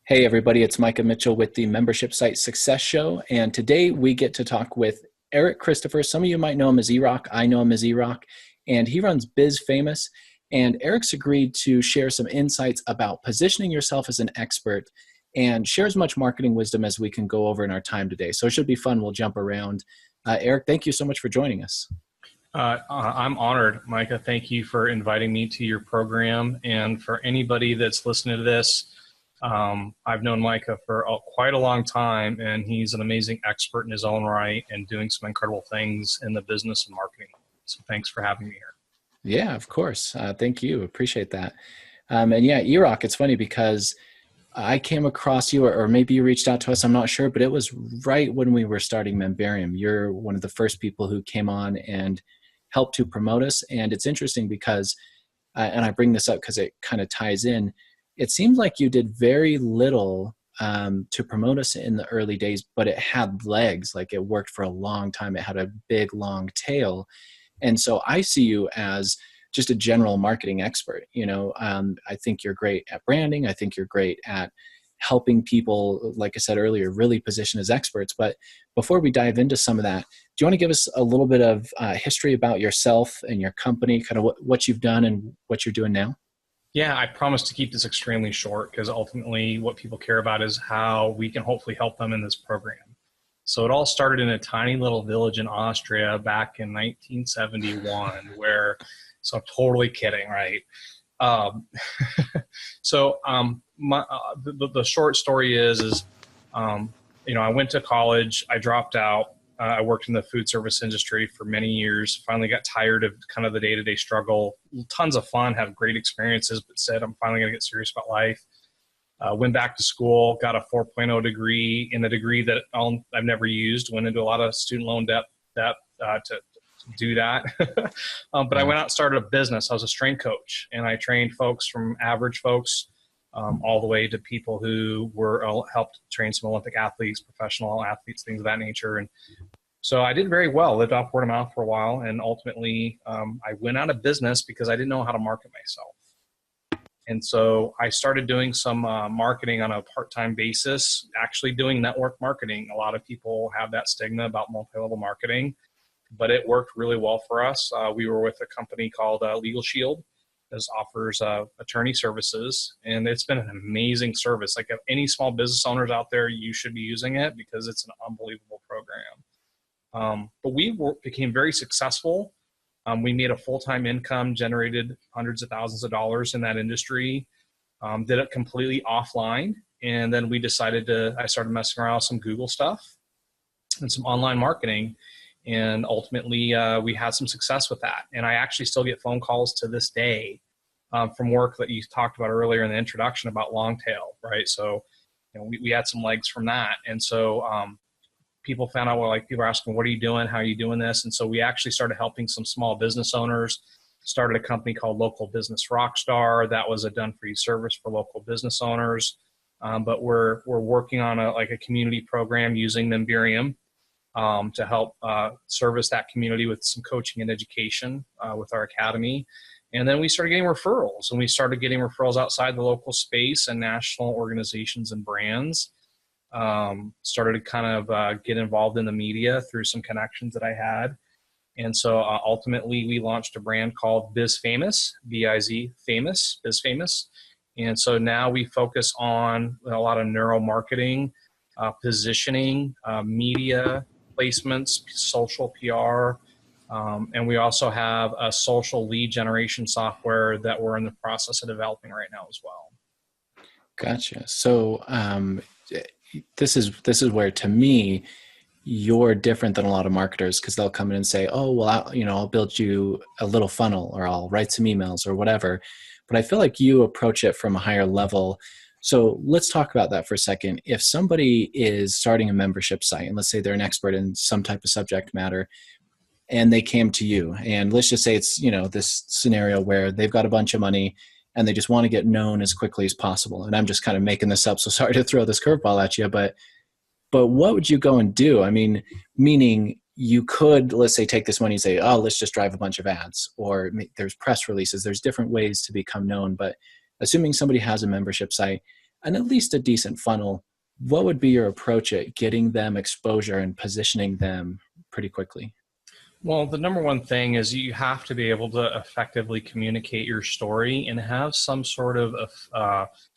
Hey everybody, it's Micah Mitchell with the Membership Site Success Show, and today we get to talk with Eric Christopher. Some of you might know him as E-Rock. I know him as E-Rock, and he runs Biz Famous. And Eric's agreed to share some insights about positioning yourself as an expert and share as much marketing wisdom as we can go over in our time today. So it should be fun. We'll jump around. Eric, thank you so much for joining us. I'm honored, Micah. Thank you for inviting me to your program. And for anybody that's listening to this, I've known Micah for quite a long time, and he's an amazing expert in his own right and doing some incredible things in the business and marketing. So thanks for having me here. Yeah, of course. Thank you. Appreciate that. And yeah, E-Rock, it's funny because I came across you, or maybe you reached out to us, I'm not sure, but it was right when we were starting Memberium. You're one of the first people who came on and helped to promote us. And it's interesting because, and I bring this up because it kind of ties in, it seems like you did very little to promote us in the early days, but it had legs. Like it worked for a long time. It had a big, long tail. And so I see you as just a general marketing expert. I think you're great at branding. I think you're great at helping people, like I said earlier, really position as experts. But before we dive into some of that, do you want to give us a little bit of history about yourself and your company, kind of what you've done and what you're doing now? Yeah, I promise to keep this extremely short because ultimately what people care about is how we can hopefully help them in this program. So it all started in a tiny little village in Austria back in 1971 so I'm totally kidding, right? The short story is I went to college, I dropped out, I worked in the food service industry for many years, finally got tired of kind of the day-to-day struggle, tons of fun, have great experiences, but said I'm finally going to get serious about life. Went back to school, got a 4.0 degree in a degree that I've never used, went into a lot of student loan debt to do that. But I went out and started a business. I was a strength coach, and I trained folks from average folks all the way to people who helped train some Olympic athletes, professional athletes, things of that nature. And so I did very well, lived off word of mouth for a while. And ultimately I went out of business because I didn't know how to market myself. And so I started doing some marketing on a part-time basis, actually doing network marketing. A lot of people have that stigma about multi-level marketing, but it worked really well for us. We were with a company called Legal Shield. This offers attorney services, and it's been an amazing service. Like if any small business owners out there, you should be using it because it's an unbelievable program. But we became very successful. We made a full-time income, generated hundreds of thousands of dollars in that industry, did it completely offline. And then I started messing around with some Google stuff and some online marketing. And ultimately, we had some success with that. And I actually still get phone calls to this day from work that you talked about earlier in the introduction about long tail, right? So we had some legs from that. And so people found out, people are asking, what are you doing? How are you doing this? And so we actually started helping some small business owners, started a company called Local Business Rockstar. That was a done-for-you service for local business owners. But we're working on a community program using Memberium to help service that community with some coaching and education with our academy. And then we started getting referrals, and we started getting referrals outside the local space and national organizations and brands. Started to kind of get involved in the media through some connections that I had. And so ultimately we launched a brand called Biz Famous, B-I-Z Famous, Biz Famous. And so now we focus on a lot of neuromarketing, positioning, media, placements, social PR, and we also have a social lead generation software that we're in the process of developing right now as well. Gotcha. So this is where, to me, you're different than a lot of marketers, because they'll come in and say, oh, well, I'll build you a little funnel, or I'll write some emails or whatever. But I feel like you approach it from a higher level. So let's talk about that for a second. If somebody is starting a membership site, and let's say they're an expert in some type of subject matter, and they came to you, and let's just say it's, this scenario where they've got a bunch of money and they just want to get known as quickly as possible. And I'm just kind of making this up, so sorry to throw this curveball at you, but what would you go and do? I mean, meaning you could, let's say, take this money and say, oh, let's just drive a bunch of ads, or there's press releases, there's different ways to become known. But assuming somebody has a membership site, and at least a decent funnel, what would be your approach at getting them exposure and positioning them pretty quickly? Well, the number one thing is you have to be able to effectively communicate your story and have some sort of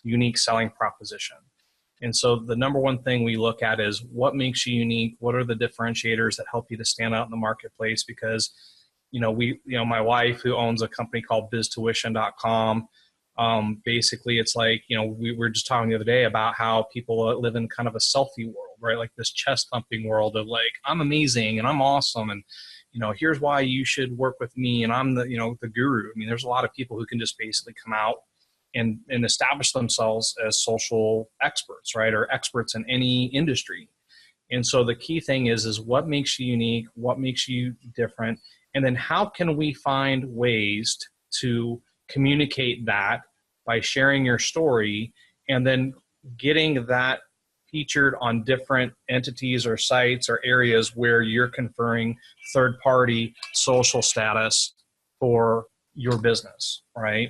unique selling proposition. And so the number one thing we look at is what makes you unique? What are the differentiators that help you to stand out in the marketplace? Because, my wife, who owns a company called biztuition.com, basically it's like, we were just talking the other day about how people live in kind of a selfie world, right? Like this chest thumping world of like, I'm amazing and I'm awesome. And, here's why you should work with me. And I'm the guru. I mean, there's a lot of people who can just basically come out and establish themselves as social experts, right? Or experts in any industry. And so the key thing is what makes you unique? What makes you different? And then how can we find ways to communicate that by sharing your story and then getting that featured on different entities or sites or areas where you're conferring third-party social status for your business, right?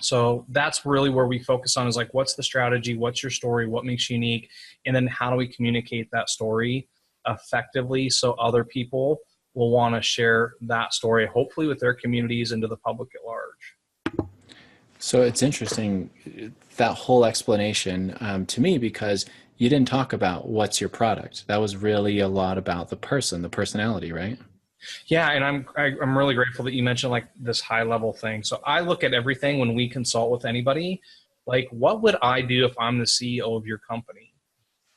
So that's really where we focus on is like, what's the strategy? What's your story? What makes you unique? And then how do we communicate that story effectively so other people will want to share that story, hopefully with their communities and to the public at large. So it's interesting, that whole explanation to me, because you didn't talk about what's your product. That was really a lot about the person, the personality, right? Yeah, and I'm really grateful that you mentioned like this high level thing. So I look at everything when we consult with anybody, like what would I do if I'm the CEO of your company?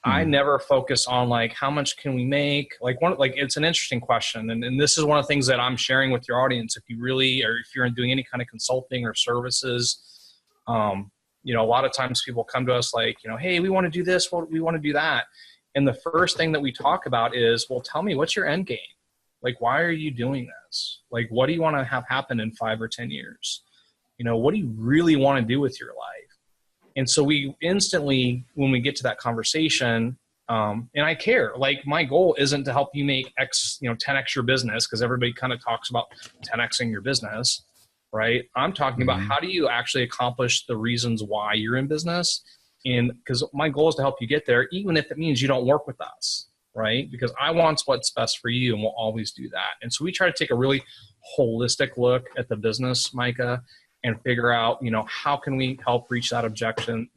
I never focus on like how much can we make? Like it's an interesting question, and this is one of the things that I'm sharing with your audience. If you really, or if you're doing any kind of consulting or services, a lot of times people come to us like, hey, we want to do this, we want to do that, and the first thing that we talk about is, well, tell me what's your end game. Like, why are you doing this? Like, what do you want to have happen in 5 or 10 years? What do you really want to do with your life? And so we instantly, when we get to that conversation, and I care, like my goal isn't to help you make 10x your business, because everybody kind of talks about 10xing your business, right? I'm talking about how do you actually accomplish the reasons why you're in business? And because my goal is to help you get there, even if it means you don't work with us, right? Because I want what's best for you, and we'll always do that. And so we try to take a really holistic look at the business, Micah, and figure out, how can we help reach that objectives,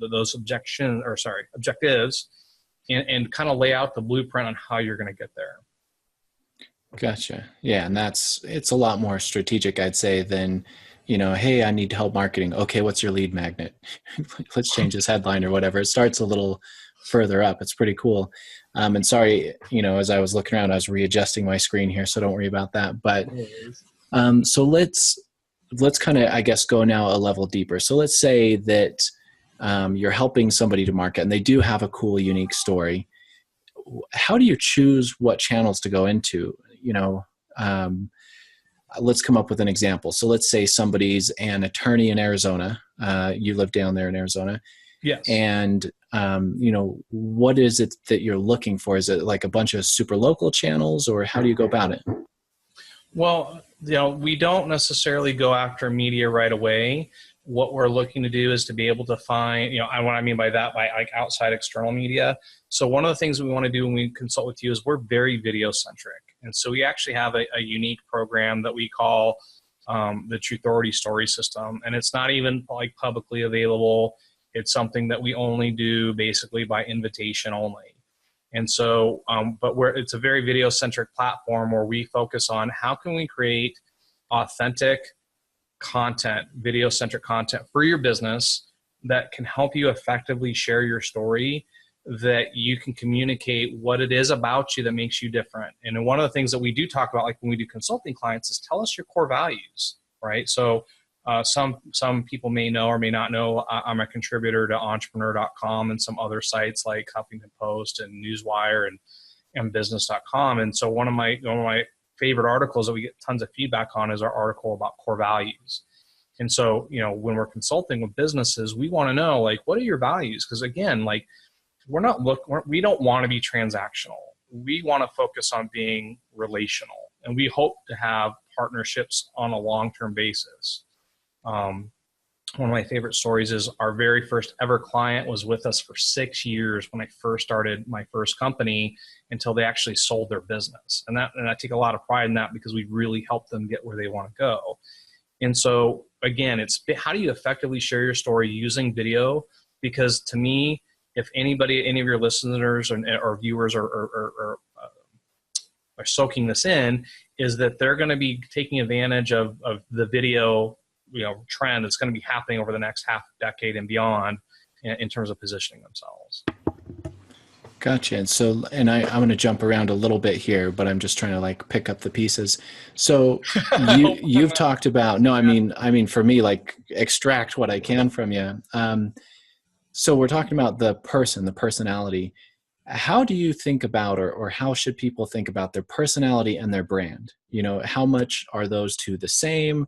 and kind of lay out the blueprint on how you're going to get there. Gotcha. Yeah, and it's a lot more strategic, I'd say, than, hey, I need help marketing. Okay, what's your lead magnet? Let's change this headline or whatever. It starts a little further up. It's pretty cool. And sorry, as I was looking around, I was readjusting my screen here, so don't worry about that. But so let's kind of, I guess, go now a level deeper. So let's say that you're helping somebody to market and they do have a cool, unique story. How do you choose what channels to go into? Let's come up with an example. So let's say somebody's an attorney in Arizona. You live down there in Arizona. Yes. And, what is it that you're looking for? Is it like a bunch of super local channels, or how do you go about it? Well, we don't necessarily go after media right away. What we're looking to do is to be able to find, what I mean by that, by like outside external media. So one of the things we want to do when we consult with you is we're very video centric. And so we actually have a unique program that we call the True Authority Story System. And it's not even like publicly available. It's something that we only do basically by invitation only. And so, it's a very video-centric platform where we focus on how can we create authentic content, video-centric content for your business that can help you effectively share your story, that you can communicate what it is about you that makes you different. And one of the things that we do talk about, like when we do consulting clients, is tell us your core values, right? So some people may know or may not know I'm a contributor to entrepreneur.com and some other sites like Huffington Post and Newswire and business.com. And so one of my favorite articles that we get tons of feedback on is our article about core values. And so, when we're consulting with businesses, we want to know, like, what are your values? Because again, like, we don't want to be transactional. We want to focus on being relational, and we hope to have partnerships on a long-term basis. one of my favorite stories is our very first ever client was with us for 6 years when I first started my first company until they actually sold their business. And I take a lot of pride in that because we really helped them get where they want to go. And so again, it's how do you effectively share your story using video? Because to me, if anybody, any of your listeners or viewers are soaking this in, is that they're going to be taking advantage of the video, trend that's going to be happening over the next half decade and beyond in terms of positioning themselves. Gotcha. And so, and I'm going to jump around a little bit here, but I'm just trying to like pick up the pieces. So you've talked about, no, I mean, for me, like extract what I can from you. So we're talking about the person, the personality. How do you think about, or how should people think about their personality and their brand? How much are those two the same?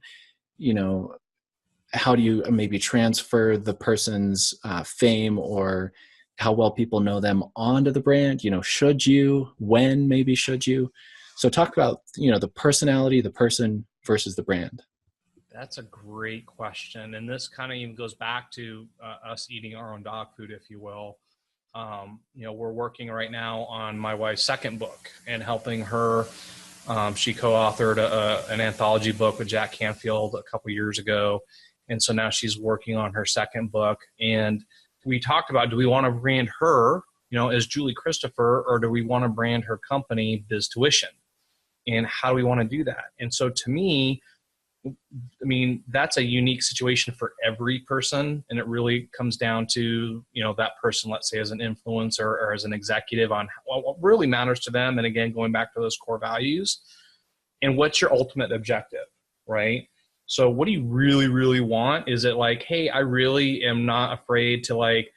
How do you maybe transfer the person's fame, or how well people know them onto the brand? Should you, when maybe should you? So talk about, the personality, the person versus the brand. That's a great question. And this kind of even goes back to us eating our own dog food, if you will. We're working right now on my wife's second book and helping her. She co-authored an anthology book with Jack Canfield a couple years ago. And so now she's working on her second book. And we talked about, do we want to brand her, as Julie Christopher, or do we want to brand her company Biz Tuition? And how do we want to do that? And so to me, that's a unique situation for every person. And it really comes down to, that person, let's say as an influencer or as an executive, on what really matters to them. And again, going back to those core values and what's your ultimate objective, right? So what do you really, really want? Is it like, hey, I really am not afraid to like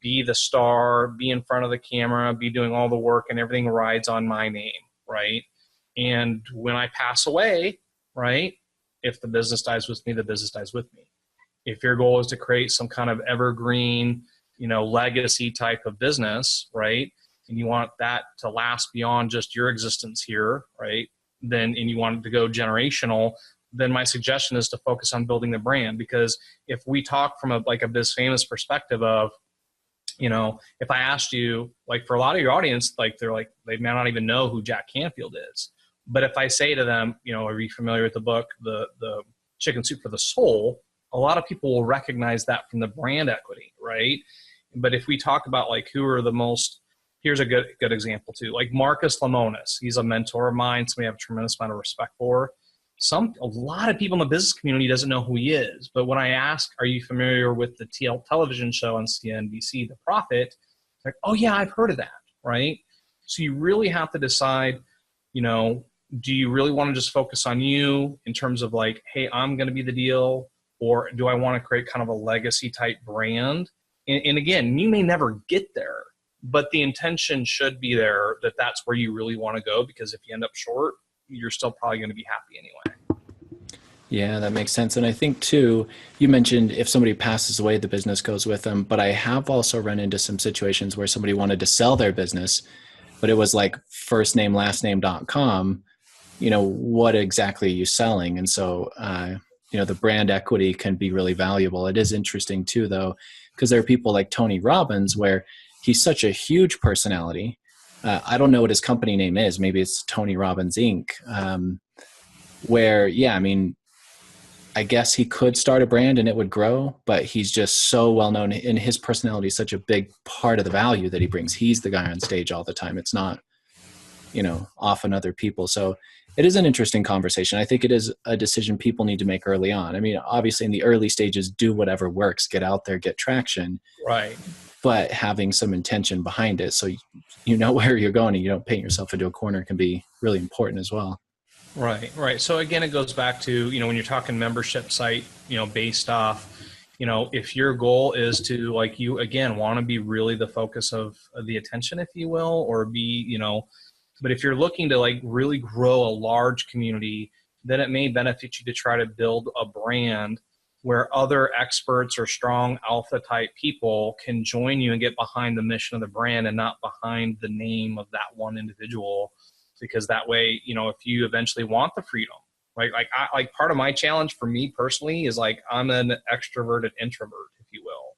be the star, be in front of the camera, be doing all the work, and everything rides on my name, right? And when I pass away, right, if the business dies with me, the business dies with me. If your goal is to create some kind of evergreen, legacy type of business, right, and you want that to last beyond just your existence here, right, then, and you want it to go generational, then my suggestion is to focus on building the brand. Because if we talk from a Biz Famous perspective of, if I asked you, like for a lot of your audience, like they may not even know who Jack Canfield is. But if I say to them, are you familiar with the book, the Chicken Soup for the Soul? A lot of people will recognize that from the brand equity, right? But if we talk about like who are the most, here's a good example too, like Marcus Lemonis. He's a mentor of mine, somebody I have a tremendous amount of respect for. A lot of people in the business community doesn't know who he is. But when I ask, are you familiar with the television show on CNBC, The Profit? Like, oh yeah, I've heard of that, right? So you really have to decide, do you really want to just focus on you in terms of like, hey, I'm going to be the deal? Or do I want to create kind of a legacy type brand? And again, you may never get there, but the intention should be there that that's where you really want to go, because if you end up short, you're still probably going to be happy anyway. Yeah, that makes sense. And I think too, you mentioned if somebody passes away, the business goes with them. But I have also run into some situations where somebody wanted to sell their business, but it was like firstnamelastname.com. What exactly are you selling? And so, the brand equity can be really valuable. It is interesting too, though, because there are people like Tony Robbins, where he's such a huge personality. I don't know what his company name is. Maybe it's Tony Robbins Inc. Where, yeah, I guess he could start a brand and it would grow, but he's just so well known, and his personality is such a big part of the value that he brings. He's the guy on stage all the time. It's not, often other people. So it is an interesting conversation. I think it is a decision people need to make early on. Obviously in the early stages, do whatever works, get out there, get traction. Right. But having some intention behind it, so you know where you're going and you don't paint yourself into a corner, can be really important as well. Right. So again, it goes back to, when you're talking membership site, based off, if your goal is to, like, you, again, want to be really the focus of the attention, if you will, or be, but if you're looking to like really grow a large community, then it may benefit you to try to build a brand where other experts or strong alpha type people can join you and get behind the mission of the brand and not behind the name of that one individual. Because that way, if you eventually want the freedom, right? Like part of my challenge for me personally is like, I'm an extroverted introvert, if you will,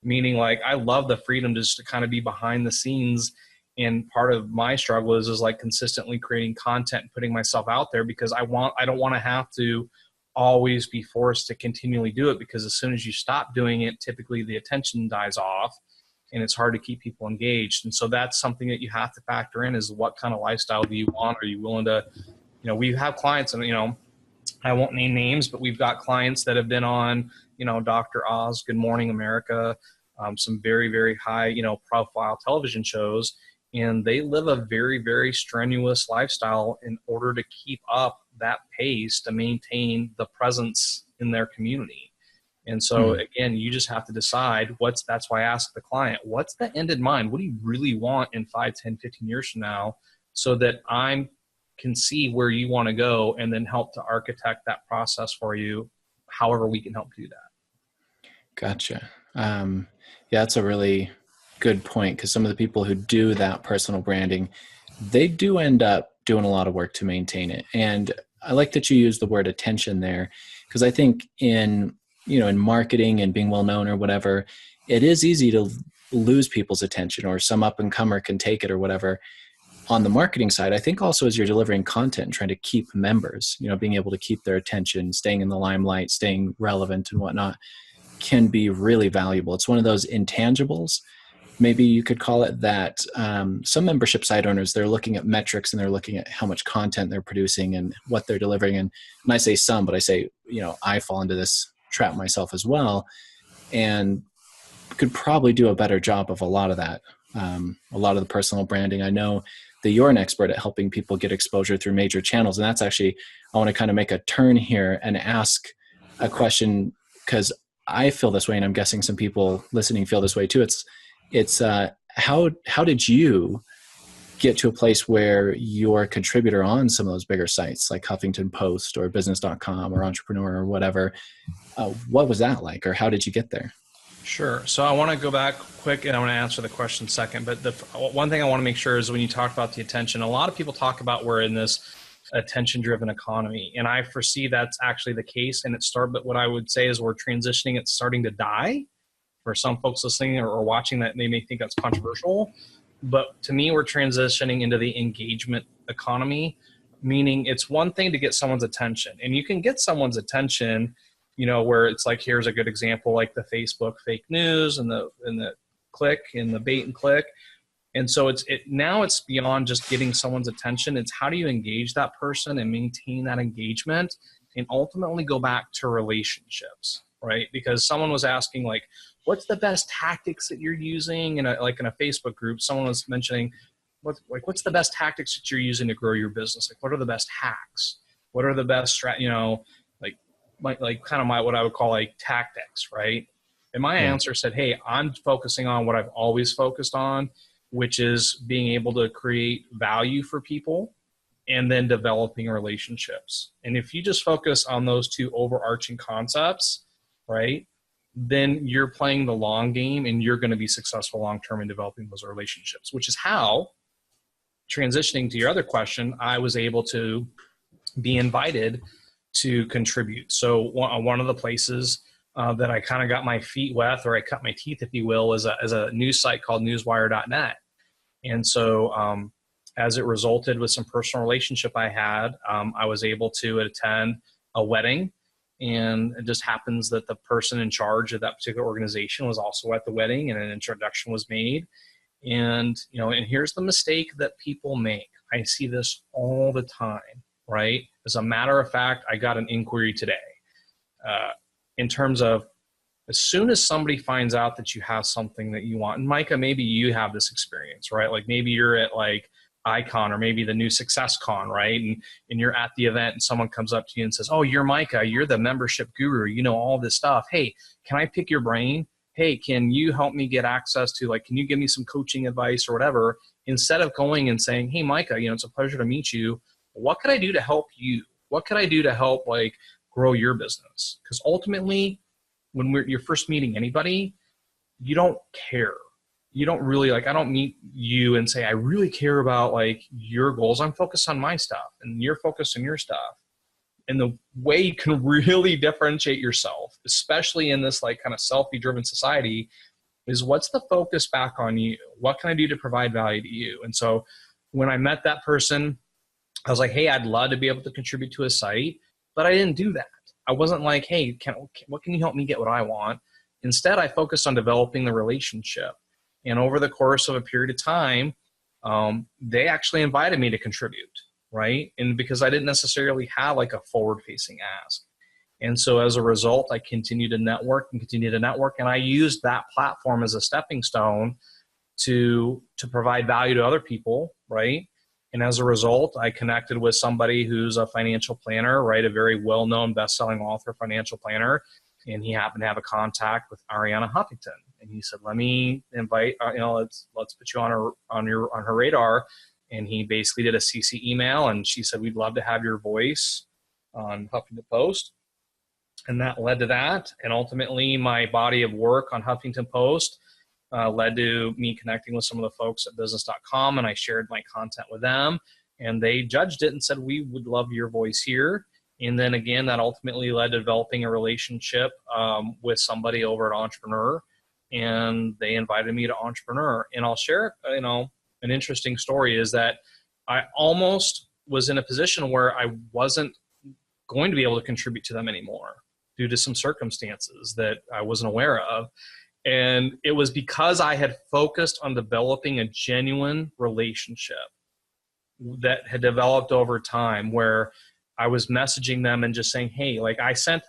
meaning like, I love the freedom just to kind of be behind the scenes. And part of my struggle is like consistently creating content and putting myself out there, because I don't want to have to always be forced to continually do it, because as soon as you stop doing it, typically the attention dies off and it's hard to keep people engaged. And so that's something that you have to factor in, is what kind of lifestyle do you want? Are you willing to, we have clients, and, I won't name names, but we've got clients that have been on, Dr. Oz, Good Morning America, some very, very high, profile television shows, and they live a very, very strenuous lifestyle in order to keep up that pace to maintain the presence in their community. And so again, you just have to decide that's why I ask the client, what's the end in mind? What do you really want in 5, 10, 15 years from now, so that I can see where you want to go and then help to architect that process for you, however we can help do that. Gotcha. Yeah, that's a really good point, because some of the people who do that personal branding, they do end up doing a lot of work to maintain it. And I like that you use the word attention there, because I think in marketing and being well known or whatever, it is easy to lose people's attention, or some up and comer can take it or whatever. On the marketing side, I think also as you're delivering content and trying to keep members, being able to keep their attention, staying in the limelight, staying relevant and whatnot, can be really valuable. It's one of those intangibles, maybe you could call it, that some membership site owners, they're looking at metrics and they're looking at how much content they're producing and what they're delivering. And I say some, but I say, I fall into this trap myself as well, and could probably do a better job of a lot of that. A lot of the personal branding. I know that you're an expert at helping people get exposure through major channels. And that's actually, I want to kind of make a turn here and ask a question, because I feel this way, and I'm guessing some people listening feel this way too. It's how did you get to a place where you're a contributor on some of those bigger sites like Huffington Post or business.com or Entrepreneur or whatever? What was that like, or how did you get there? Sure. So I want to go back quick, and I want to answer the question second. But the one thing I want to make sure is, when you talk about the attention, a lot of people talk about we're in this attention-driven economy, and I foresee that's actually the case. And but what I would say is we're transitioning. It's starting to die. For some folks listening or watching, that they may think that's controversial, but to me, we're transitioning into the engagement economy, meaning it's one thing to get someone's attention, and you can get someone's attention, where it's like, here's a good example, like the Facebook fake news and the click and the bait and click. And so now it's beyond just getting someone's attention. It's how do you engage that person and maintain that engagement, and ultimately go back to relationships, right? Because someone was asking, like, what's the best tactics that you're using? In a Facebook group, someone was mentioning, what's the best tactics that you're using to grow your business? Like, what are the best hacks? What are the best, what I would call like tactics, right? And my answer said, hey, I'm focusing on what I've always focused on, which is being able to create value for people and then developing relationships. And if you just focus on those two overarching concepts, right, then you're playing the long game, and you're going to be successful long-term in developing those relationships, which is how, transitioning to your other question, I was able to be invited to contribute. So one of the places that I kind of got my feet wet, or I cut my teeth, if you will, is a news site called newswire.net. And so as it resulted with some personal relationship I had, I was able to attend a wedding. And it just happens that the person in charge of that particular organization was also at the wedding, and an introduction was made. And, and here's the mistake that people make. I see this all the time, right? As a matter of fact, I got an inquiry today in terms of, as soon as somebody finds out that you have something that you want, and Micah, maybe you have this experience, right? Like maybe you're at like Icon or maybe the new Success Con, right? And you're at the event and someone comes up to you and says, oh, you're Micah, you're the membership guru, you know all this stuff. Hey, can I pick your brain? Hey, can you help me get access to, like, can you give me some coaching advice or whatever? Instead of going and saying, hey, Micah, it's a pleasure to meet you. What could I do to help you? What could I do to help grow your business? Because ultimately, when you're first meeting anybody, you don't care. You don't really I don't meet you and say, I really care about your goals. I'm focused on my stuff, and you're focused on your stuff. And the way you can really differentiate yourself, especially in this like kind of selfie-driven society, is what's the focus back on you? What can I do to provide value to you? And so when I met that person, I was like, hey, I'd love to be able to contribute to a site, but I didn't do that. I wasn't like, hey, what can you help me get what I want? Instead, I focused on developing the relationship. And over the course of a period of time, they actually invited me to contribute, right? And because I didn't necessarily have like a forward-facing ask. And so as a result, I continued to network and continue to network. And I used that platform as a stepping stone to provide value to other people, right? And as a result, I connected with somebody who's a financial planner, right? A very well-known best-selling author, financial planner. And he happened to have a contact with Ariana Huffington. And he said, let me invite, let's put you on her radar. And he basically did a CC email, and she said, we'd love to have your voice on Huffington Post. And that led to that. And ultimately, my body of work on Huffington Post led to me connecting with some of the folks at business.com, and I shared my content with them. And they judged it and said, we would love your voice here. And then again, that ultimately led to developing a relationship with somebody over at Entrepreneur. And they invited me to Entrepreneur. And I'll share, an interesting story is that I almost was in a position where I wasn't going to be able to contribute to them anymore due to some circumstances that I wasn't aware of. And it was because I had focused on developing a genuine relationship that had developed over time, where I was messaging them and just saying, hey, like I sent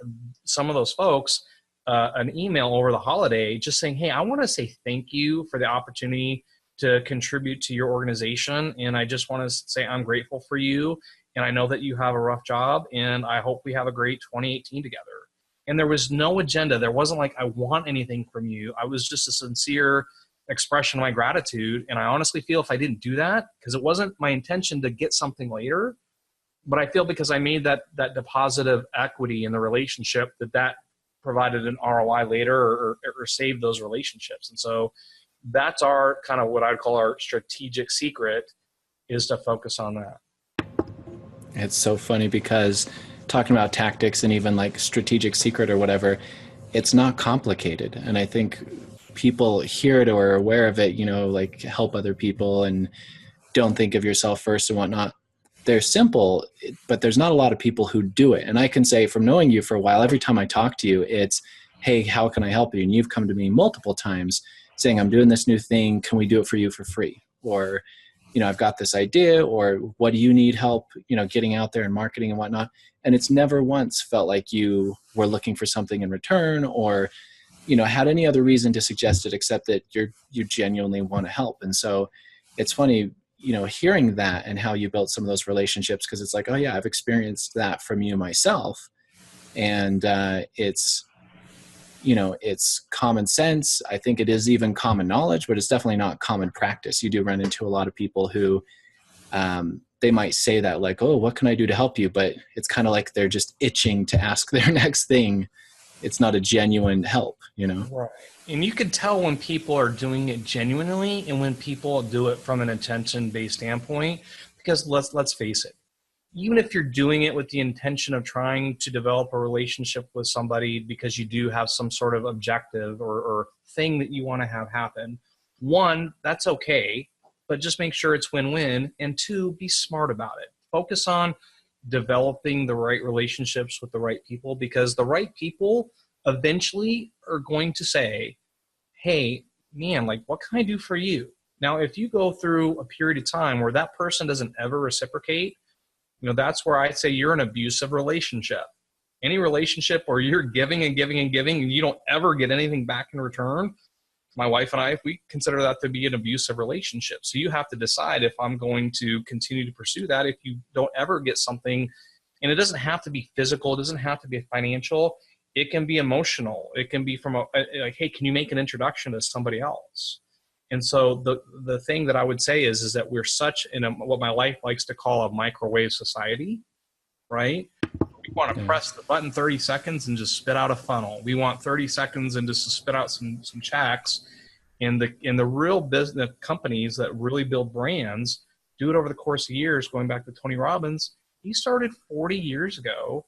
some of those folks an email over the holiday just saying, hey, I want to say thank you for the opportunity to contribute to your organization. And I just want to say I'm grateful for you. And I know that you have a rough job, and I hope we have a great 2018 together. And there was no agenda. There wasn't like, I want anything from you. I was just a sincere expression of my gratitude. And I honestly feel if I didn't do that, because it wasn't my intention to get something later, but I feel because I made that deposit of equity in the relationship, that provided an ROI later or saved those relationships. And so that's our kind of what I'd call our strategic secret, is to focus on that. It's so funny because talking about tactics and even like strategic secret or whatever, it's not complicated. And I think people hear it or are aware of it, like help other people and don't think of yourself first and whatnot. They're simple, but there's not a lot of people who do it. And I can say from knowing you for a while, every time I talk to you, it's, hey, how can I help you? And you've come to me multiple times saying, I'm doing this new thing. Can we do it for you for free? Or, I've got this idea, or what do you need help, getting out there and marketing and whatnot. And it's never once felt like you were looking for something in return or, had any other reason to suggest it except that you genuinely want to help. And so it's funny, hearing that and how you built some of those relationships, because it's like, oh yeah, I've experienced that from you myself. And it's common sense. I think it is even common knowledge, but it's definitely not common practice. You do run into a lot of people who they might say that like, oh, what can I do to help you? But it's kind of like they're just itching to ask their next thing. It's not a genuine help, Right. And you can tell when people are doing it genuinely and when people do it from an intention-based standpoint, because let's face it, even if you're doing it with the intention of trying to develop a relationship with somebody because you do have some sort of objective or thing that you want to have happen, one, that's okay, but just make sure it's win-win. And two, be smart about it. Focus on developing the right relationships with the right people, because the right people eventually are going to say, hey, man, like, what can I do for you? Now, if you go through a period of time where that person doesn't ever reciprocate, that's where I'd say you're in an abusive relationship. Any relationship where you're giving and giving and giving and you don't ever get anything back in return, my wife and I, we consider that to be an abusive relationship. So you have to decide if I'm going to continue to pursue that if you don't ever get something. And it doesn't have to be physical. It doesn't have to be financial. It can be emotional. It can be from like, hey, can you make an introduction to somebody else? And so the thing that I would say is that we're such in what my wife likes to call a microwave society, right? We want to press the button 30 seconds and just spit out a funnel. We want 30 seconds and just to spit out some checks. And the real business companies that really build brands do it over the course of years, going back to Tony Robbins. He started 40 years ago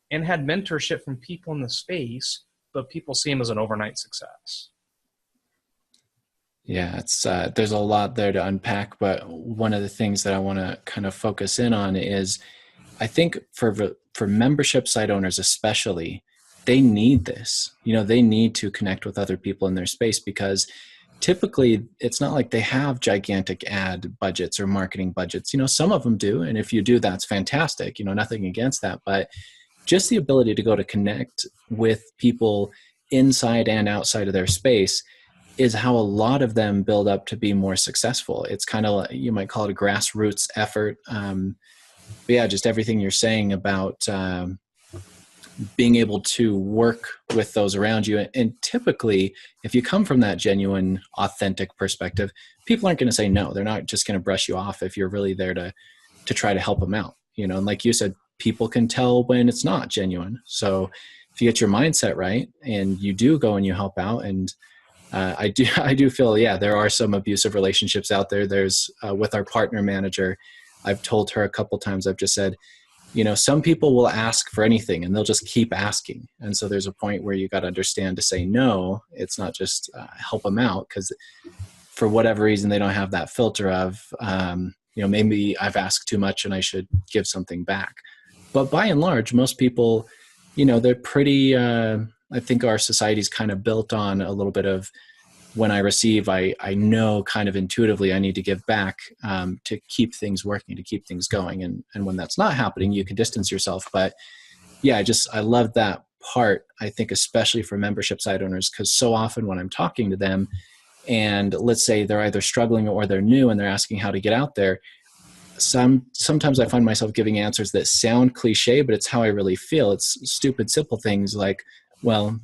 and had mentorship from people in the space, but people see him as an overnight success. Yeah, it's there's a lot there to unpack, but one of the things that I want to kind of focus in on is I think for membership site owners especially, they need this. They need to connect with other people in their space, because typically it's not like they have gigantic ad budgets or marketing budgets. Some of them do, and if you do, that's fantastic. Nothing against that, but just the ability to go to connect with people inside and outside of their space is how a lot of them build up to be more successful. It's kind of, you might call it a grassroots effort. But yeah, just everything you're saying about being able to work with those around you. And typically, if you come from that genuine, authentic perspective, people aren't going to say no. They're not just going to brush you off if you're really there to try to help them out. And like you said, people can tell when it's not genuine. So if you get your mindset right and you do go and you help out, and I do feel, yeah, there are some abusive relationships out there. There's with our partner manager, I've told her a couple times, I've just said, some people will ask for anything and they'll just keep asking. And so there's a point where you got to understand to say no. It's not just help them out, because for whatever reason, they don't have that filter of, maybe I've asked too much and I should give something back. But by and large, most people, they're pretty, I think our society's kind of built on a little bit of, when I receive, I know kind of intuitively I need to give back to keep things working, to keep things going. And when that's not happening, you can distance yourself. But yeah, I love that part, I think, especially for membership site owners, because so often when I'm talking to them, and let's say they're either struggling or they're new and they're asking how to get out there, sometimes I find myself giving answers that sound cliche, but it's how I really feel. It's stupid, simple things like, well,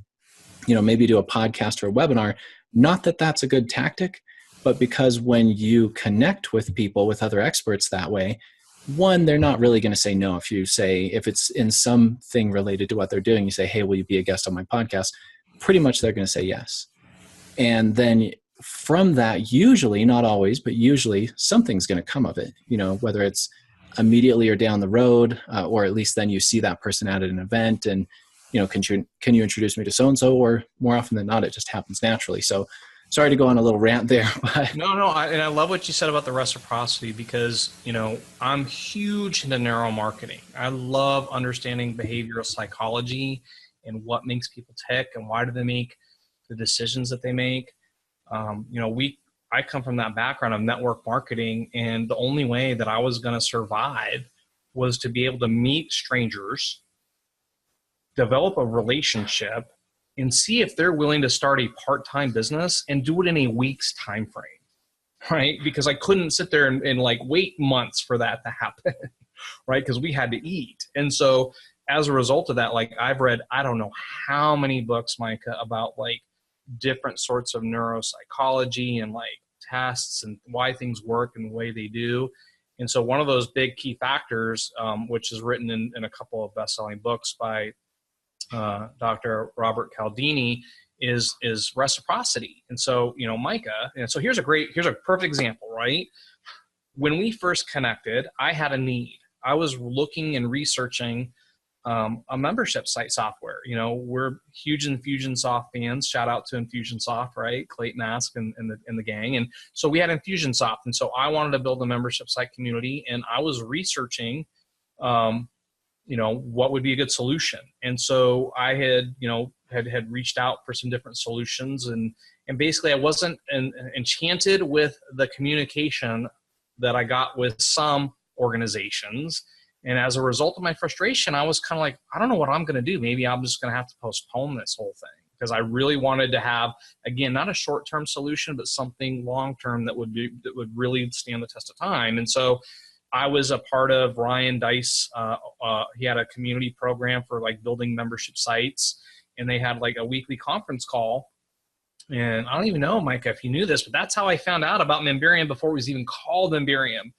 maybe do a podcast or a webinar. Not that that's a good tactic, but because when you connect with people, with other experts that way, one, they're not really going to say no. If it's in something related to what they're doing, you say, hey, will you be a guest on my podcast? Pretty much they're going to say yes. And then from that, usually, not always, but usually something's going to come of it, whether it's immediately or down the road, or at least then you see that person at an event and, can you introduce me to so-and-so? Or more often than not, it just happens naturally. So sorry to go on a little rant there. But No, and I love what you said about the reciprocity, because, I'm huge into neuromarketing. I love understanding behavioral psychology and what makes people tick and why do they make the decisions that they make. I come from that background of network marketing, and the only way that I was going to survive was to be able to meet strangers, develop a relationship, and see if they're willing to start a part-time business and do it in a week's time frame, right? Because I couldn't sit there and wait months for that to happen, right? Because we had to eat. And so as a result of that, I've read, I don't know how many books, Micah, about different sorts of neuropsychology and tests and why things work and the way they do. And so one of those big key factors, which is written in a couple of best-selling books by Dr. Robert Cialdini, is reciprocity. And so, Micah, and so here's a perfect example, right? When we first connected, I had a need. I was looking and researching a membership site software. We're huge Infusionsoft fans. Shout out to Infusionsoft, right? Clayton Ask and the gang. And so we had Infusionsoft. And so I wanted to build a membership site community, and I was researching, what would be a good solution. And so I had reached out for some different solutions, and basically I wasn't enchanted with the communication that I got with some organizations. And as a result of my frustration, I was kind of like, I don't know what I'm going to do. Maybe I'm just going to have to postpone this whole thing, because I really wanted to have, again, not a short-term solution, but something long-term that would really stand the test of time. And so I was a part of Ryan Dice. He had a community program for building membership sites, and they had a weekly conference call. And I don't even know, Micah, if you knew this, but that's how I found out about Memberium before it was even called Memberium.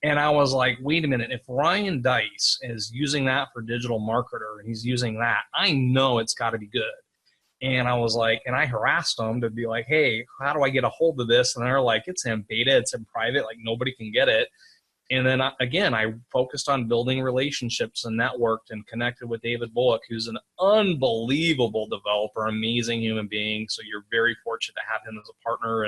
And I was like, wait a minute, if Ryan Dice is using that for digital marketer and he's using that, I know it's got to be good. And I was like, and I harassed them to be like, hey, how do I get a hold of this? And they're like, it's in beta, it's in private, nobody can get it. And then again, I focused on building relationships and networked and connected with David Bullock, who's an unbelievable developer, amazing human being. So you're very fortunate to have him as a partner.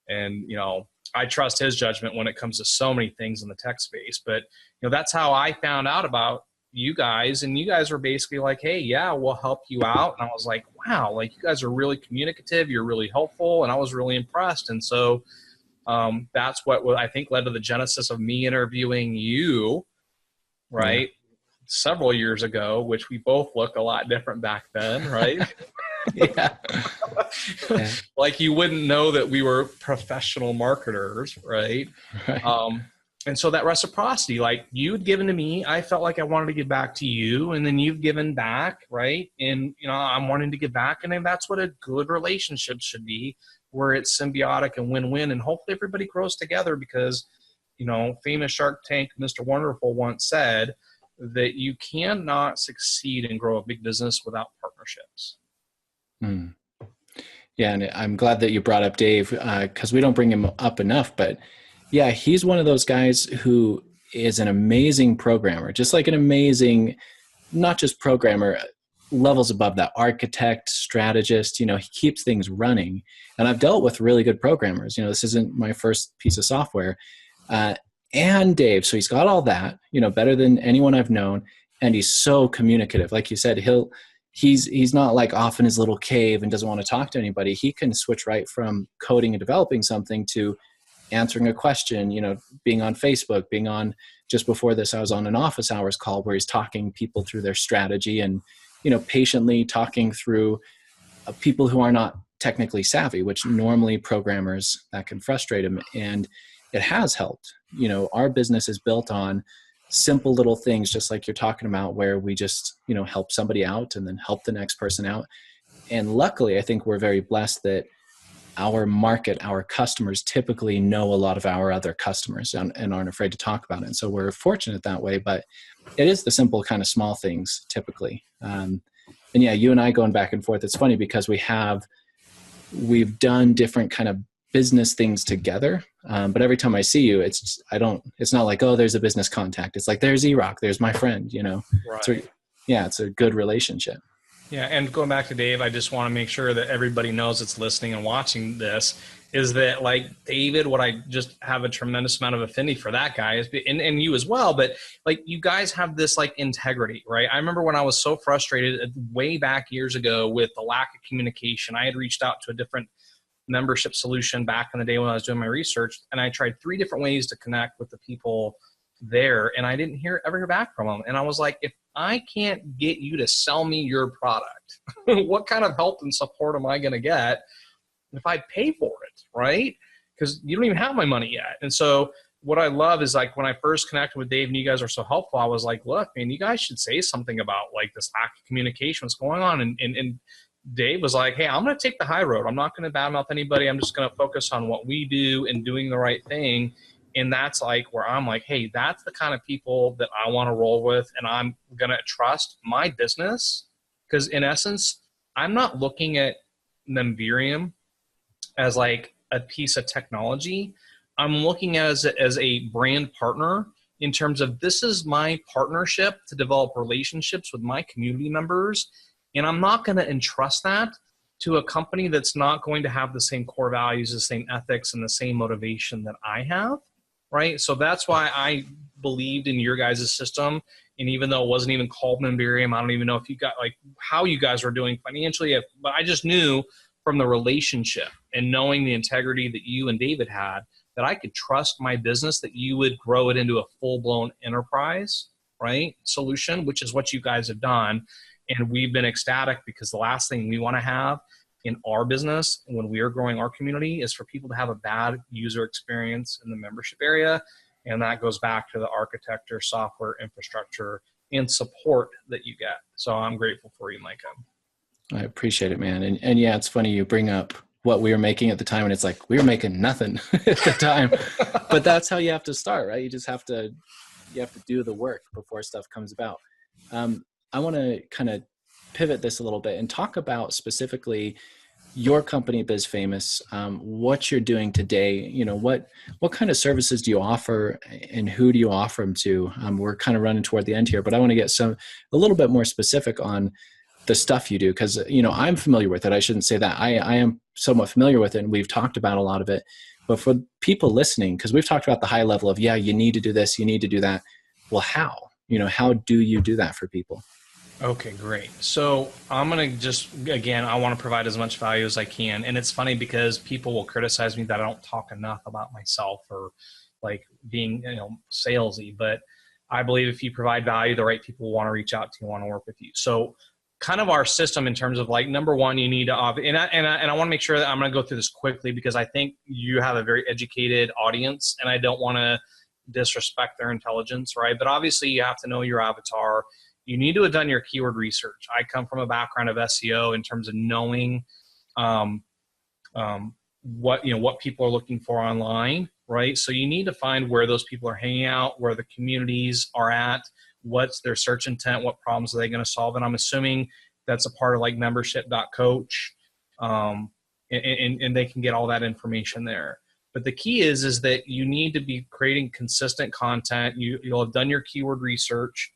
And, you know, I trust his judgment when it comes to so many things in the tech space. But, you know, that's how I found out about you guys. And you guys were basically like, hey, yeah, we'll help you out. And I was like, wow, like you guys are really communicative. You're really helpful. And I was really impressed. And so that's what I think led to the genesis of me interviewing you, right? Yeah. Several years ago, which we both look a lot different back then, right? Yeah. Yeah. Like you wouldn't know that we were professional marketers, right? And so that reciprocity, like you'd given to me, I felt like I wanted to give back to you, and then you've given back, right? And you know, I'm wanting to give back, and then that's what a good relationship should be, where it's symbiotic and win-win, and hopefully everybody grows together. Because, you know, famous Shark Tank Mr. Wonderful once said that you cannot succeed and grow a big business without partnerships. Mm. Yeah, and I'm glad that you brought up Dave, because we don't bring him up enough. But yeah, he's one of those guys who is an amazing programmer, just like an amazing, not just programmer, levels above that, architect, strategist. You know, he keeps things running. And I've dealt with really good programmers. You know, this isn't my first piece of software. And Dave, so he's got all that, you know, better than anyone I've known. And he's so communicative. Like you said, he's not like off in his little cave and doesn't want to talk to anybody. He can switch right from coding and developing something to answering a question, you know, being on Facebook, being on, just before this, I was on an office hours call where he's talking people through their strategy and, you know, patiently talking through people who are not technically savvy, which normally programmers, that can frustrate him. And it has helped. You know, our business is built on simple little things, just like you're talking about, where we just, you know, help somebody out and then help the next person out. And luckily, I think we're very blessed that our market, our customers typically know a lot of our other customers and aren't afraid to talk about it. And so we're fortunate that way, but it is the simple kind of small things typically. And yeah, you and I going back and forth, it's funny because we've done different kind of business things together. But every time I see you, it's not like, oh, there's a business contact. It's like, there's E-Rock, there's my friend, you know? Right. So yeah, it's a good relationship. Yeah, and going back to Dave, I just want to make sure that everybody knows that's listening and watching this is that, like, David, what I just have a tremendous amount of affinity for that guy is, and you as well, but like you guys have this like integrity, right? I remember when I was so frustrated way back years ago with the lack of communication, I had reached out to a different membership solution back in the day when I was doing my research, and I tried 3 different ways to connect with the people there, and I didn't ever hear back from them. And I was like, if I can't get you to sell me your product, what kind of help and support am I going to get if I pay for it, right? Because you don't even have my money yet. And so what I love is, like, when I first connected with Dave and you guys are so helpful, I was like, look, man, you guys should say something about like this lack of communication, what's going on. And Dave was like, hey, I'm going to take the high road. I'm not going to badmouth anybody. I'm just going to focus on what we do and doing the right thing. And that's like where I'm like, hey, that's the kind of people that I want to roll with, and I'm going to trust my business. Because in essence, I'm not looking at Memberium as like a piece of technology. I'm looking at it as a brand partner, in terms of, this is my partnership to develop relationships with my community members. And I'm not going to entrust that to a company that's not going to have the same core values, the same ethics, and the same motivation that I have, right? So that's why I believed in your guys' system. And even though it wasn't even called Memberium, I don't even know if you got like how you guys were doing financially, but I just knew from the relationship and knowing the integrity that you and David had, that I could trust my business, that you would grow it into a full-blown enterprise, right, solution, which is what you guys have done. And we've been ecstatic, because the last thing we want to have in our business when we are growing our community is for people to have a bad user experience in the membership area. And that goes back to the architecture, software, infrastructure, and support that you get. So I'm grateful for you, Micah. I appreciate it, man. And yeah, it's funny you bring up what we were making at the time, and it's like, we were making nothing at the time. But that's how you have to start, right? You just have to do the work before stuff comes about. I want to kind of pivot this a little bit and talk about specifically your company, Biz Famous, what you're doing today. What kind of services do you offer, and who do you offer them to? We're kind of running toward the end here, but I want to get a little bit more specific on the stuff you do, because I'm familiar with it. I shouldn't say that. I am somewhat familiar with it, and we've talked about a lot of it. But for people listening, because we've talked about the high level of, you need to do this, you need to do that. Well, how? How do you do that for people? Okay, great. So I'm going to just, again, I want to provide as much value as I can. And it's funny because people will criticize me that I don't talk enough about myself or like being, salesy. But I believe if you provide value, the right people will want to reach out to you, want to work with you. So kind of our system in terms of like, number one, you need to, and I want to make sure that I'm going to go through this quickly because I think you have a very educated audience and I don't want to disrespect their intelligence, right? But obviously you have to know your avatar. You need to have done your keyword research. I come from a background of SEO in terms of knowing what people are looking for online, right? So you need to find where those people are hanging out, where the communities are at, what's their search intent, what problems are they going to solve. And I'm assuming that's a part of like membership.coach, and they can get all that information there. But the key is that you need to be creating consistent content. You'll have done your keyword research.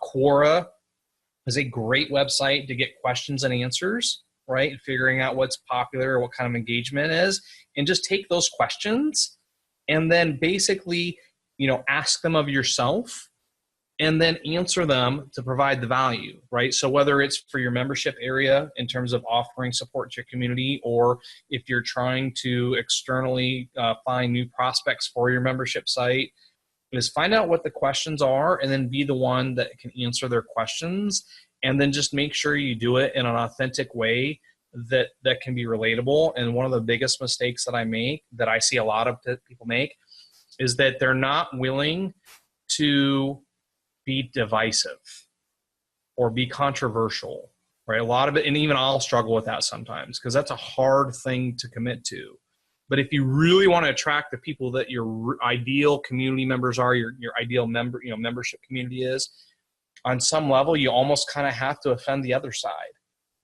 Quora is a great website to get questions and answers, right? Figuring out what's popular or what kind of engagement is, and just take those questions and then basically, ask them of yourself and then answer them to provide the value, right? So whether it's for your membership area in terms of offering support to your community, or if you're trying to externally find new prospects for your membership site, is find out what the questions are and then be the one that can answer their questions, and then just make sure you do it in an authentic way that can be relatable. And one of the biggest mistakes that I see a lot of people make is that they're not willing to be divisive or be controversial, right? A lot of it, and even I'll struggle with that sometimes because that's a hard thing to commit to. But if you really want to attract the people that your ideal community members are, your ideal membership community is, on some level, you almost kind of have to offend the other side,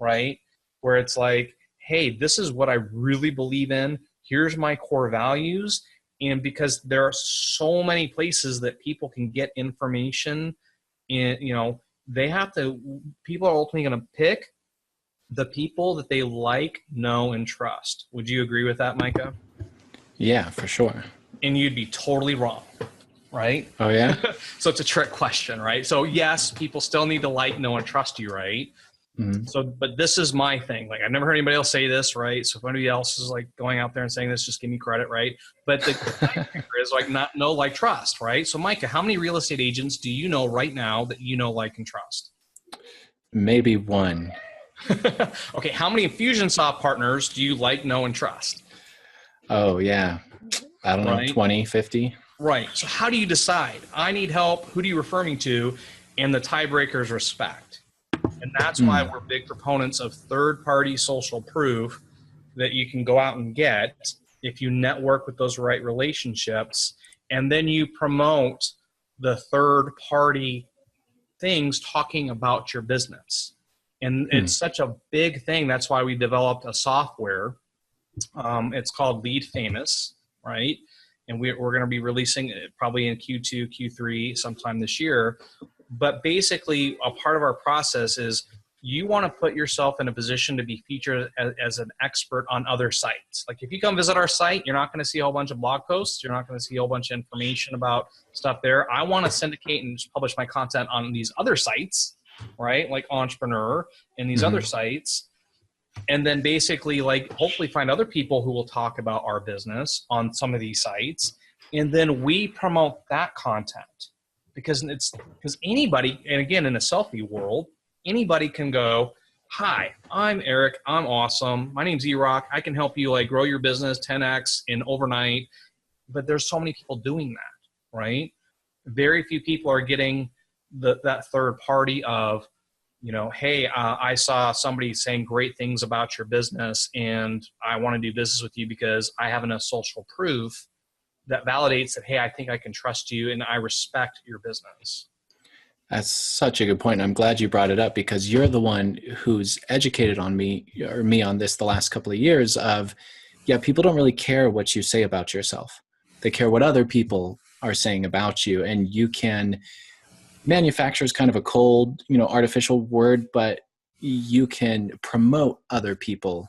right? Where it's like, hey, this is what I really believe in. Here's my core values. And because there are so many places that people can get information in, people are ultimately going to pick the people that they like, know, and trust. Would you agree with that, Micah? Yeah, for sure. And you'd be totally wrong, right? Oh, yeah? So it's a trick question, right? So yes, people still need to like, know, and trust you, right? Mm-hmm. So, but this is my thing. Like, I've never heard anybody else say this, right? So if anybody else is like going out there and saying this, just give me credit, right? But the is like know, like, trust, right? So Micah, how many real estate agents do you know right now that you know, like, and trust? Maybe one. Okay, how many Infusionsoft partners do you like, know, and trust? Oh, yeah. I don't know, 20, 50. Right. So how do you decide? I need help. Who do you refer me to? And the tiebreaker is respect. And that's why we're big proponents of third-party social proof that you can go out and get if you network with those right relationships, and then you promote the third-party things talking about your business. And it's such a big thing. That's why we developed a software. It's called Lead Famous, right? And we're going to be releasing it probably in Q2, Q3 sometime this year. But basically, a part of our process is you want to put yourself in a position to be featured as an expert on other sites. Like if you come visit our site, you're not going to see a whole bunch of blog posts. You're not going to see a whole bunch of information about stuff there. I want to syndicate and just publish my content on these other sites, right? Like Entrepreneur and these other sites. And then basically like hopefully find other people who will talk about our business on some of these sites. And then we promote that content. Because anybody, and again, in a selfie world, anybody can go, hi, I'm Eric. I'm awesome. My name's E-Rock. I can help you like grow your business 10X in overnight. But there's so many people doing that, right? Very few people are getting that third party of, hey, I saw somebody saying great things about your business and I want to do business with you because I have enough social proof that validates that, hey, I think I can trust you and I respect your business. That's such a good point. I'm glad you brought it up because you're the one who's educated on me or me on this the last couple of years of, yeah, people don't really care what you say about yourself. They care what other people are saying about you. And you can manufacture is kind of a cold, artificial word, but you can promote other people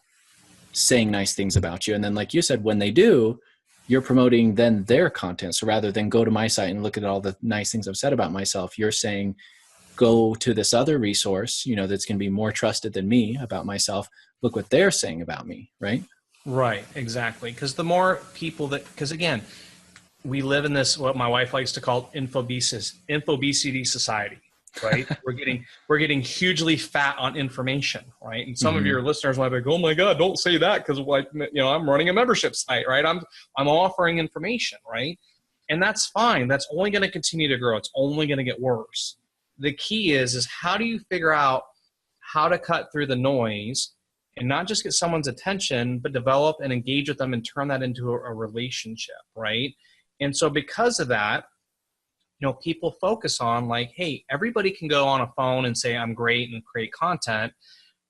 saying nice things about you. And then, like you said, when they do, you're promoting then their content. So rather than go to my site and look at all the nice things I've said about myself, you're saying, go to this other resource, that's going to be more trusted than me about myself. Look what they're saying about me, right? Right, exactly. Because the more people because again, we live in this, what my wife likes to call infobesity society, right? we're getting hugely fat on information, right? And some of Mm-hmm. your listeners might be like, oh my God, don't say that. Cause I'm running a membership site, right? I'm offering information, right? And that's fine. That's only going to continue to grow. It's only going to get worse. The key is how do you figure out how to cut through the noise and not just get someone's attention, but develop and engage with them and turn that into a relationship, right? And so because of that, people focus on like, hey, everybody can go on a phone and say I'm great and create content.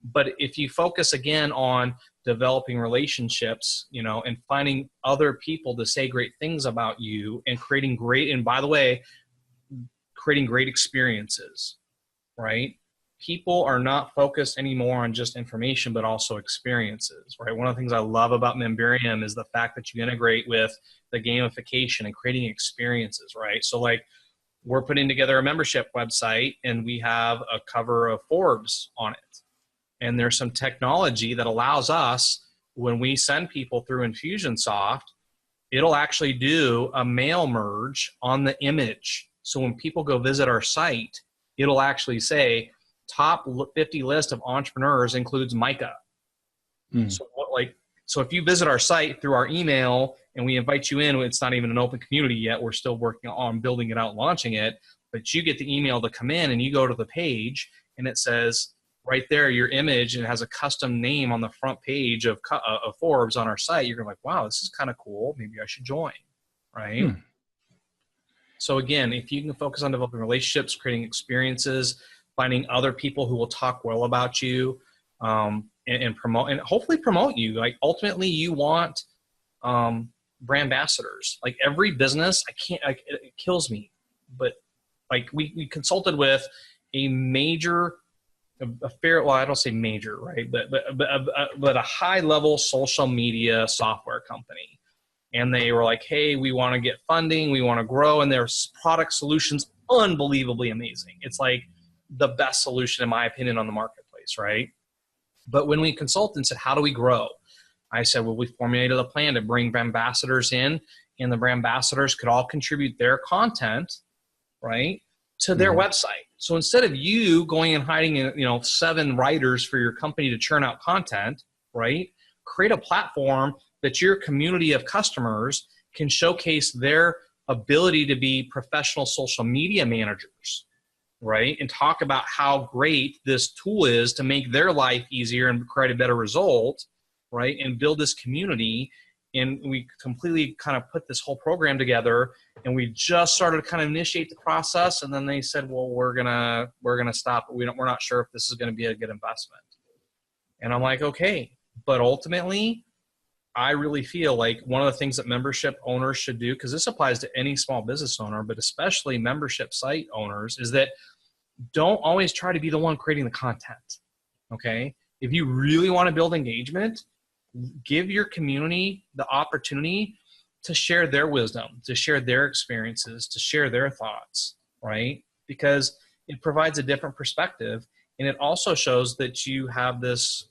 But if you focus again on developing relationships, and finding other people to say great things about you and and by the way, creating great experiences, right? People are not focused anymore on just information, but also experiences, right? One of the things I love about Memberium is the fact that you integrate with the gamification and creating experiences, right? So like we're putting together a membership website and we have a cover of Forbes on it. And there's some technology that allows us, when we send people through Infusionsoft, it'll actually do a mail merge on the image. So when people go visit our site, it'll actually say, top 50 list of entrepreneurs includes Micah. Mm. So if you visit our site through our email and we invite you in, it's not even an open community yet. We're still working on building it out and launching it, but you get the email to come in and you go to the page and it says right there, your image, and it has a custom name on the front page of Forbes on our site. You're going like, wow, this is kind of cool. Maybe I should join, right? Hmm. So again, if you can focus on developing relationships, creating experiences, finding other people who will talk well about you, and promote, and hopefully promote you. Like ultimately you want brand ambassadors. Like every business, it kills me. But like we consulted with a major, well, I don't say major, right? But a high level social media software company. And they were like, hey, we want to get funding, we want to grow, and their product solution's unbelievably amazing. It's like the best solution, in my opinion, on the marketplace, right? But when we consulted and said, how do we grow? I said, well, we formulated a plan to bring ambassadors in, and the brand ambassadors could all contribute their content, right, to their website. So instead of you going and hiding, 7 writers for your company to churn out content, right, create a platform that your community of customers can showcase their ability to be professional social media managers, right? And talk about how great this tool is to make their life easier and create a better result, right? And build this community. And we completely kind of put this whole program together, and we just started to kind of initiate the process. And then they said, well, we're gonna stop. We're not sure if this is going to be a good investment. And I'm like, okay. But ultimately, I really feel like one of the things that membership owners should do, because this applies to any small business owner, but especially membership site owners, is that don't always try to be the one creating the content, okay? If you really want to build engagement, give your community the opportunity to share their wisdom, to share their experiences, to share their thoughts, right? Because it provides a different perspective, and it also shows that you have this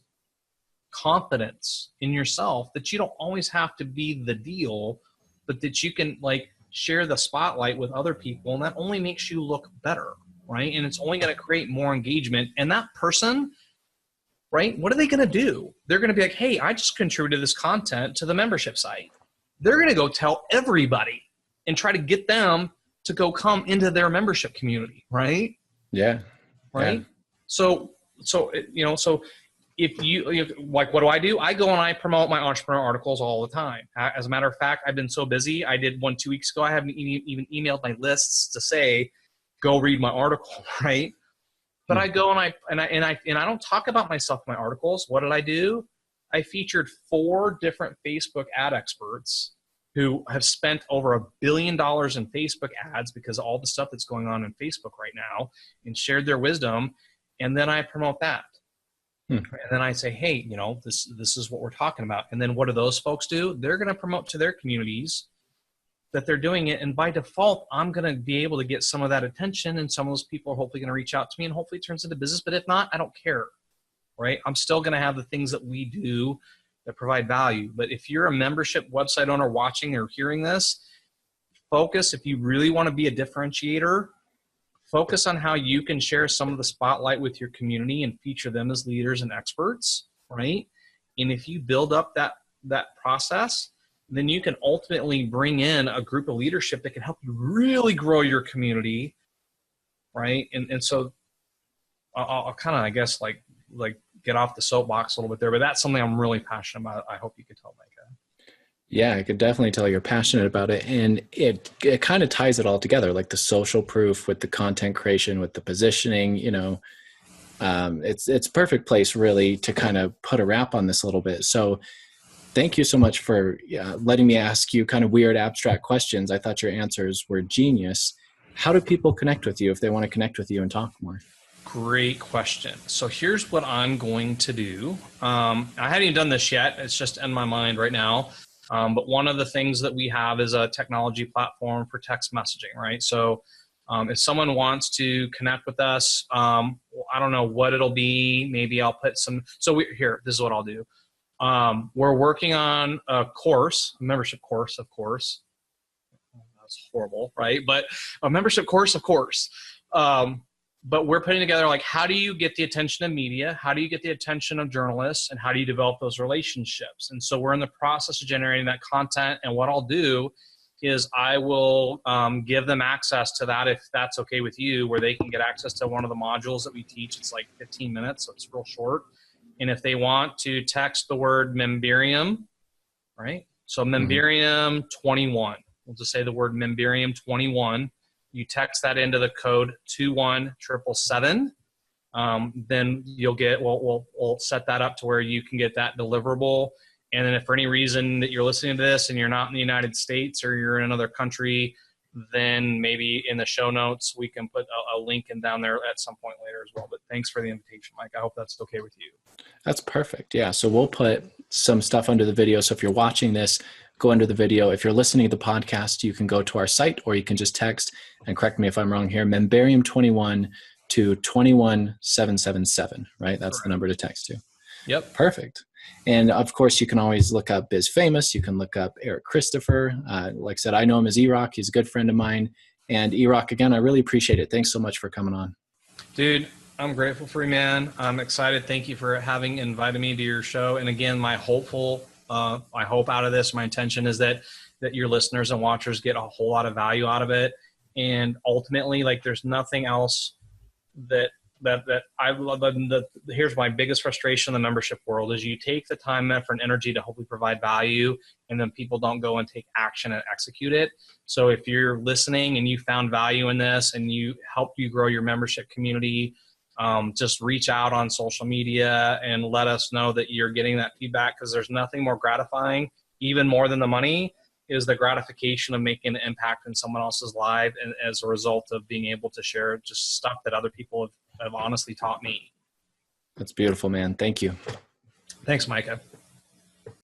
confidence in yourself that you don't always have to be the deal, but that you can like share the spotlight with other people, and that only makes you look better, right? And it's only going to create more engagement. And that person, right, what are they going to do? They're going to be like, hey, I just contributed this content to the membership site. They're going to go tell everybody and try to get them to go come into their membership community, right? Yeah. Right. Yeah. So if like, what do? I go and I promote my entrepreneur articles all the time. As a matter of fact, I've been so busy. I did one 2 weeks ago. I haven't even emailed my lists to say, go read my article, right? But I go and I don't talk about myself in my articles. What did I do? I featured 4 different Facebook ad experts who have spent over $1 billion in Facebook ads because of all the stuff that's going on in Facebook right now, and shared their wisdom. And then I promote that. And then I say, hey, you know, this is what we're talking about. And then what do those folks do? They're going to promote to their communities that they're doing it. And by default, I'm going to be able to get some of that attention, and some of those people are hopefully going to reach out to me, and hopefully it turns into business. But if not, I don't care, right? I'm still going to have the things that we do that provide value. But if you're a membership website owner watching or hearing this, focus, if you really want to be a differentiator, focus on how you can share some of the spotlight with your community and feature them as leaders and experts, right? And if you build up that process, then you can ultimately bring in a group of leadership that can help you really grow your community, right? And so I'll kind of, I guess, like get off the soapbox a little bit there, but that's something I'm really passionate about. I hope you could tell, Micah. Yeah, I could definitely tell you're passionate about it. And it kind of ties it all together, like the social proof with the content creation, with the positioning, you know, it's a perfect place really to kind of put a wrap on this a little bit. So thank you so much for letting me ask you kind of weird abstract questions. I thought your answers were genius. How do people connect with you if they want to connect with you and talk more? Great question. So here's what I'm going to do. I haven't even done this yet. It's just in my mind right now. But one of the things that we have is a technology platform for text messaging, right? So if someone wants to connect with us, I don't know what it'll be. Maybe I'll put some, this is what I'll do. We're working on a course, a membership course, of course. That's horrible, right? But a membership course, of course. But we're putting together, like, how do you get the attention of media? How do you get the attention of journalists? And how do you develop those relationships? And so we're in the process of generating that content. And what I'll do is I will give them access to that, if that's okay with you, where they can get access to one of the modules that we teach. It's like 15 minutes, so it's real short. And if they want to text the word Memberium, right? So Memberium 21. We'll just say the word Memberium 21. You text that into the code 21777. Then you'll get, we'll set that up to where you can get that deliverable. And then if for any reason that you're listening to this and you're not in the United States or you're in another country, then maybe in the show notes, we can put a link in down there at some point later as well. But thanks for the invitation, Mike. I hope that's okay with you. That's perfect. Yeah. So we'll put some stuff under the video. So if you're watching this, go under the video. If you're listening to the podcast, you can go to our site, or you can just text, and correct me if I'm wrong here, Memberium 21 to 21777, right? That's correct. The number to text to. Yep. Perfect. And of course, you can always look up Biz Famous. You can look up Eric Christopher. Like I said, I know him as E-Rock. He's a good friend of mine. And E-Rock, again, I really appreciate it. Thanks so much for coming on. Dude, I'm grateful for you, man. I'm excited. Thank you for having invited me to your show. And again, I hope out of this, my intention is that your listeners and watchers get a whole lot of value out of it. And ultimately, like, there's nothing else that I love. Here's my biggest frustration in the membership world is you take the time, effort, and energy to hopefully provide value, and then people don't go and take action and execute it. So if you're listening and you found value in this and you helped you grow your membership community, just reach out on social media and let us know that you're getting that feedback, because there's nothing more gratifying, even more than the money, is the gratification of making an impact in someone else's life, and as a result of being able to share just stuff that other people have honestly taught me. That's beautiful, man. Thank you. Thanks, Micah.